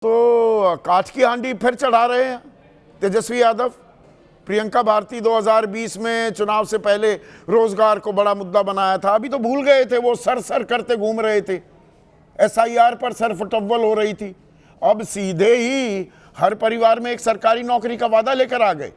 तो काठ की हांडी फिर चढ़ा रहे हैं तेजस्वी यादव। प्रियंका भारती 2020 में चुनाव से पहले रोजगार को बड़ा मुद्दा बनाया था, अभी तो भूल गए थे, वो सर सर करते घूम रहे थे, SIR पर सरफटव्वल हो रही थी। अब सीधे ही हर परिवार में एक सरकारी नौकरी का वादा लेकर आ गए।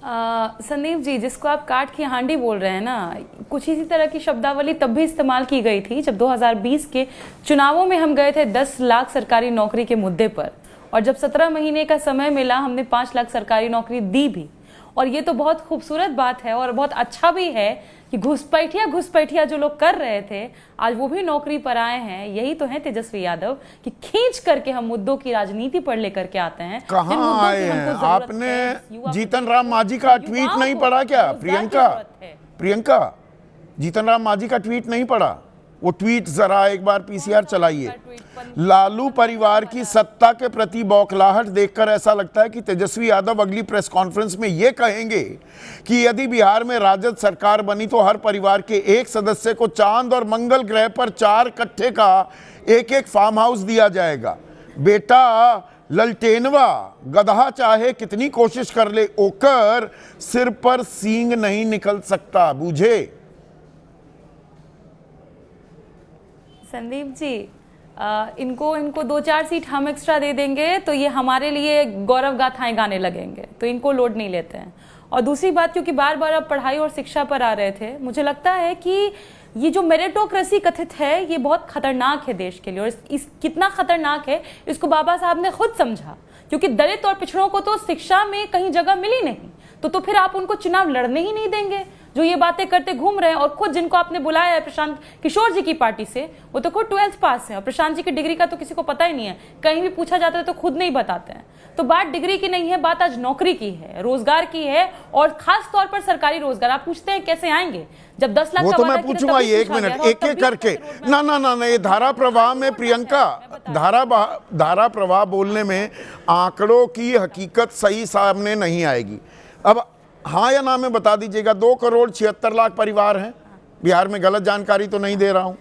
संदीप जी, जिसको आप काठ की हांडी बोल रहे हैं ना, कुछ इसी तरह की शब्दावली तब भी इस्तेमाल की गई थी जब 2020 के चुनावों में हम गए थे 10 लाख सरकारी नौकरी के मुद्दे पर, और जब 17 महीने का समय मिला हमने 5 लाख सरकारी नौकरी दी भी। और ये तो बहुत खूबसूरत बात है और बहुत अच्छा भी है कि घुसपैठिया जो लोग कर रहे थे आज वो भी नौकरी पर आए हैं। यही तो है तेजस्वी यादव कि खींच करके हम मुद्दों की राजनीति पर लेकर के आते हैं। कहाँ आए हैं? आपने जीतन राम मांझी का ट्वीट नहीं पढ़ा क्या? प्रियंका जीतन राम मांझी का ट्वीट नहीं पढ़ा? वो ट्वीट जरा एक बार PCR चलाइए। लालू परिवार की सत्ता के प्रति बौखलाहट देखकर ऐसा लगता है कि तेजस्वी यादव अगली प्रेस कॉन्फ्रेंस में ये कहेंगे कि यदि बिहार में राजद सरकार बनी तो हर परिवार के एक सदस्य को चांद और मंगल ग्रह पर 4 कट्ठे का एक फार्म हाउस दिया जाएगा। बेटा ललटेनवा गधा चाहे कितनी कोशिश कर ले, ओकर सिर पर सींग नहीं निकल सकता, बूझे? संदीप जी, इनको 2-4 सीट हम एक्स्ट्रा दे देंगे तो ये हमारे लिए गौरव गाथाएं गाने लगेंगे, तो इनको लोड नहीं लेते हैं। और दूसरी बात, क्योंकि बार बार अब पढ़ाई और शिक्षा पर आ रहे थे, मुझे लगता है कि ये जो मेरिटोक्रेसी कथित है ये बहुत खतरनाक है देश के लिए। और इस कितना खतरनाक है इसको बाबा साहब ने खुद समझा, क्योंकि दलित और पिछड़ों को तो शिक्षा में कहीं जगह मिली नहीं, तो फिर आप उनको चुनाव लड़ने ही नहीं देंगे जो ये बातें करते घूम रहे हैं। और खुद जिनको आपने बुलाया है प्रशांत किशोर जी की पार्टी से, वो तो खुद 12th पास है और प्रशांत जी की डिग्री का तो किसी को पता ही नहीं है, कहीं भी पूछा जाता है तो खुद नहीं बताते हैं। तो बात डिग्री की नहीं है, बात आज नौकरी की है, रोजगार की है, और खास तौर पर सरकारी रोजगार। आप पूछते हैं कैसे आएंगे जब 10 लाख वो तो मैं पूछूंगा ये, 1 मिनट एक एक करके। ना ये धारा प्रवाह में प्रियंका, धारा प्रवाह बोलने में आंकड़ों की हकीकत सही सामने नहीं आएगी। अब हाँ या ना में बता दीजिएगा। 2,76,00,000 परिवार हैं बिहार में, गलत जानकारी तो नहीं दे रहा हूं।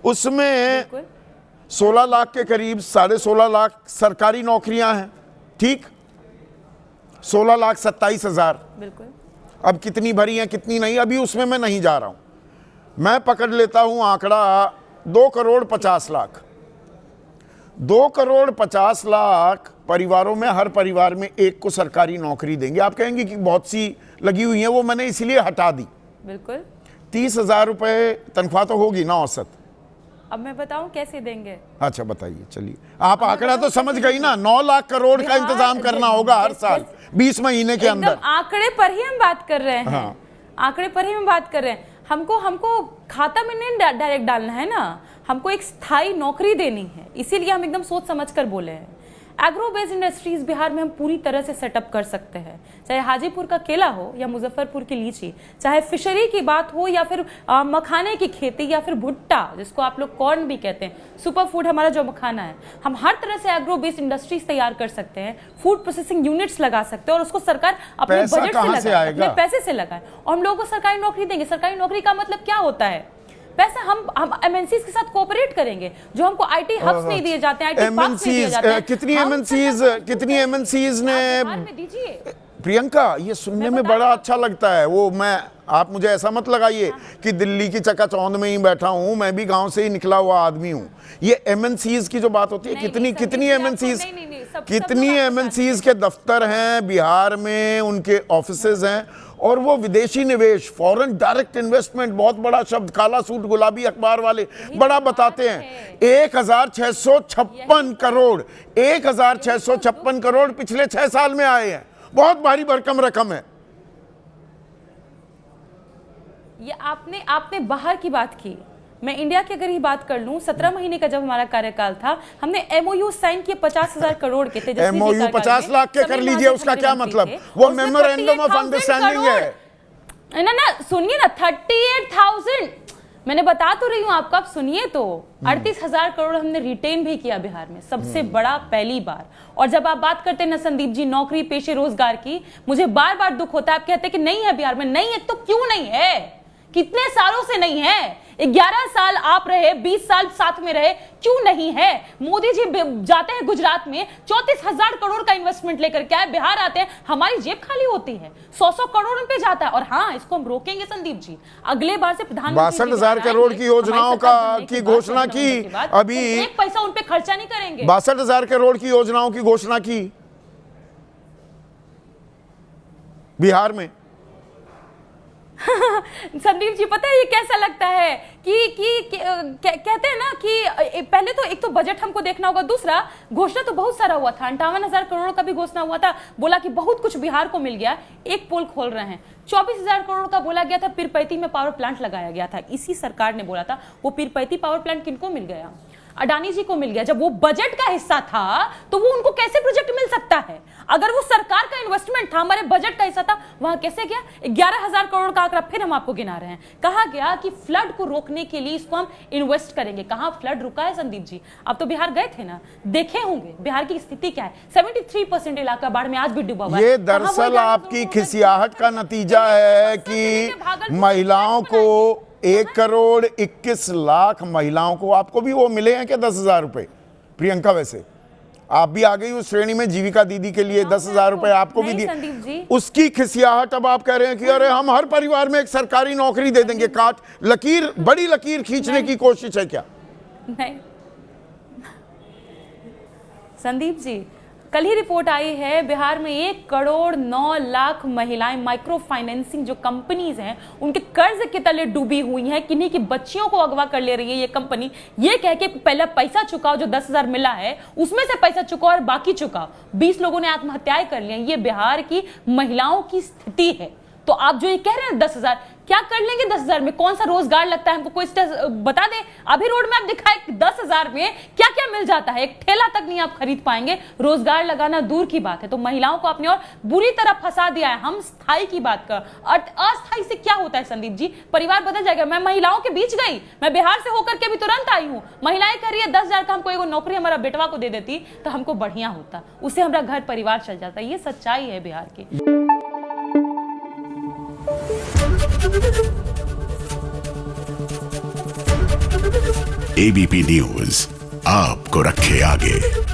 उसमें 16 लाख के करीब 16.5 लाख सरकारी नौकरियां हैं, ठीक? 16,27,000। बिल्कुल। अब कितनी भरी हैं कितनी नहीं, अभी उसमें मैं नहीं जा रहा हूं। मैं पकड़ लेता हूं आंकड़ा 2,50,00,000। 2,50,00,000 परिवारों में हर परिवार में एक को सरकारी नौकरी देंगे। आप कहेंगे कि बहुत सी लगी हुई हैं, वो मैंने इसलिए हटा दी। बिल्कुल। 30,000 रुपए तनख्वाह तो होगी ना औसत? अब मैं बताऊं कैसे देंगे? अच्छा बताइए, चलिए। आप आंकड़ा तो समझ गई ना, 9 लाख करोड़ का इंतजाम करना होगा हर साल 20 महीने के अंदर। आंकड़े पर ही हम बात कर रहे हैं। हाँ। आंकड़े पर ही हम बात कर रहे हैं। हमको खाता में नहीं डायरेक्ट डालना है ना, हमको एक स्थायी नौकरी देनी है, इसीलिए हम एकदम सोच समझ कर बोले हैं। एग्रो बेस्ड इंडस्ट्रीज बिहार में हम पूरी तरह से सेटअप कर सकते हैं, चाहे हाजीपुर का केला हो या मुजफ्फरपुर की लीची, चाहे फिशरी की बात हो या फिर मखाने की खेती या फिर भुट्टा, जिसको आप लोग कॉर्न भी कहते हैं, सुपर फूड हमारा जो मखाना है। हम हर तरह से एग्रो बेस्ड इंडस्ट्रीज तैयार कर सकते हैं, फूड प्रोसेसिंग यूनिट्स लगा सकते हैं, और उसको सरकार अपने बजट से लगाए, अपने पैसे से लगाए, और हम लोगों को सरकारी नौकरी देंगे। सरकारी नौकरी का मतलब क्या होता है? पैसा हम MNCs के साथ कोऑपरेट करेंगे, जो हमको IT हब्स नहीं दिए जाते हैं, IT पार्क्स नहीं दिए जाते हैं। कितनी MNCs ने दीजिए। प्रियंका, ये सुनने में बड़ा अच्छा लगता है। वो आप मुझे ऐसा मत लगाइए कि दिल्ली की चकाचौंध में ही बैठा हूं, मैं भी गांव से ही निकला हुआ आदमी हूं। ये MNCs की जो बात होती है, कितनी MNCs के दफ्तर हैं बिहार में, उनके ऑफिसेज हैं, और वो विदेशी निवेश, फॉरेन डायरेक्ट इन्वेस्टमेंट, बहुत बड़ा शब्द, काला सूट गुलाबी अखबार वाले बड़ा बताते हैं। 1,656 करोड़ 1,656 करोड़ पिछले 6 साल में आए हैं। बहुत भारी भरकम रकम है। ये आपने बाहर की बात की, मैं इंडिया की अगर ही बात कर लूं, 17 महीने का जब हमारा कार्यकाल था, हमने MOU साइन किए 50,000 करोड़ के। MOU 50 लाख के कर लीजिए, उसका क्या मतलब? वो मेमोरेंडम ऑफ अंडरस्टैंडिंग है ना। सुनिए ना, 38,000 मैंने बता तो रही हूं आपको, आप सुनिए तो। 38,000 करोड़ हमने रिटेन भी किया बिहार में, सबसे बड़ा पहली बार। और जब आप बात करते हैं ना संदीप जी नौकरी पेशे रोजगार की, मुझे बार बार दुख होता है। आप कहते हैं कि नहीं है बिहार में, नहीं है तो क्यों नहीं है? कितने सालों से नहीं है? 11 साल आप रहे, 20 साल साथ में रहे, क्यों नहीं है? मोदी जी जाते हैं गुजरात में 34,000 करोड़ का इन्वेस्टमेंट लेकर के आए, बिहार आते हैं, हमारी जेब खाली होती है, 100 करोड़ पे जाता है। और हाँ, इसको हम रोकेंगे संदीप जी, अगले बार से प्रधानमंत्री 62,000 करोड़ की योजनाओं की घोषणा की, अभी एक पैसा उन पे खर्चा नहीं करेंगे। 62,000 करोड़ की योजनाओं की घोषणा की बिहार में। संदीप जी, पता है ये कैसा लगता है कि कहते हैं ना कि पहले तो एक तो बजट हमको देखना होगा, दूसरा घोषणा तो बहुत सारा हुआ था, 58,000 करोड़ का भी घोषणा हुआ था, बोला कि बहुत कुछ बिहार को मिल गया। एक पोल खोल रहे हैं, 24,000 करोड़ का बोला गया था, पीरपैंती में पावर प्लांट लगाया गया था, इसी सरकार ने बोला था। वो पीरपैंती पावर प्लांट किनको मिल गया? अडानी जी को मिल गया। जब वो बजट का हिस्सा था तो वो उनको कैसे प्रोजेक्ट मिल सकता है? अगर वो सरकार का इन्वेस्टमेंट था, हमारे बजट का हिस्सा था, वहां कैसे गया? 11,000 करोड़ का आंकड़ा फिर हम आपको गिना रहे हैं। कहा गया कि फ्लड को रोकने के लिए इसको हम इन्वेस्ट करेंगे। कहां फ्लड रुका है संदीप जी? आप तो बिहार गए थे ना, देखे होंगे बिहार की स्थिति क्या है। 73% इलाका बाढ़ में आज भी डूबा हुआ है। ये दरअसल आपकी खिसियाहट का नतीजा है कि महिलाओं को 1,21,00,000 महिलाओं को, आपको भी वो मिले हैं क्या 10,000 रुपए? प्रियंका, वैसे आप भी आ गई उस श्रेणी में, जीविका दीदी के लिए 10,000 रुपए आपको भी दिए। उसकी खिसियाहट अब आप कह रहे हैं कि अरे हम हर परिवार में एक सरकारी नौकरी दे देंगे। काट लकीर, बड़ी लकीर खींचने की कोशिश है क्या? नहीं संदीप जी, कल ही रिपोर्ट आई है बिहार में 1,09,00,000 महिलाएं माइक्रो फाइनेंसिंग जो कंपनीज हैं उनके कर्ज के तले डूबी हुई हैं। किन्हीं की बच्चियों को अगवा कर ले रही है ये कंपनी, ये कह के पहले पैसा चुकाओ, जो 10,000 मिला है उसमें से पैसा चुकाओ और बाकी चुकाओ। 20 लोगों ने आत्महत्याएं कर ली। ये बिहार की महिलाओं की स्थिति है। तो आप जो ये कह रहे हैं 10,000, क्या कर लेंगे 10,000 में? कौन सा रोजगार लगता है हमको? कोई बता दे। अभी रोड में आप दिखाए 10,000 में क्या क्या मिल जाता है? एक ठेला तक नहीं आप खरीद पाएंगे। रोजगार लगाना दूर की बात है। तो महिलाओं को अपनी और बुरी तरह फंसा दिया है। हम स्थायी की बात कर, अस्थायी से क्या होता है संदीप जी? परिवार बदल जाएगा। मैं महिलाओं के बीच गई, मैं बिहार से होकर के भी तुरंत आई हूँ। महिलाएं कह रही है 10,000 का हमको एगो नौकरी हमारा बेटवा को दे देती तो हमको बढ़िया होता, उससे हमारा घर परिवार चल जाता। ये सच्चाई है बिहार की। एबीपी न्यूज आपको रखे आगे।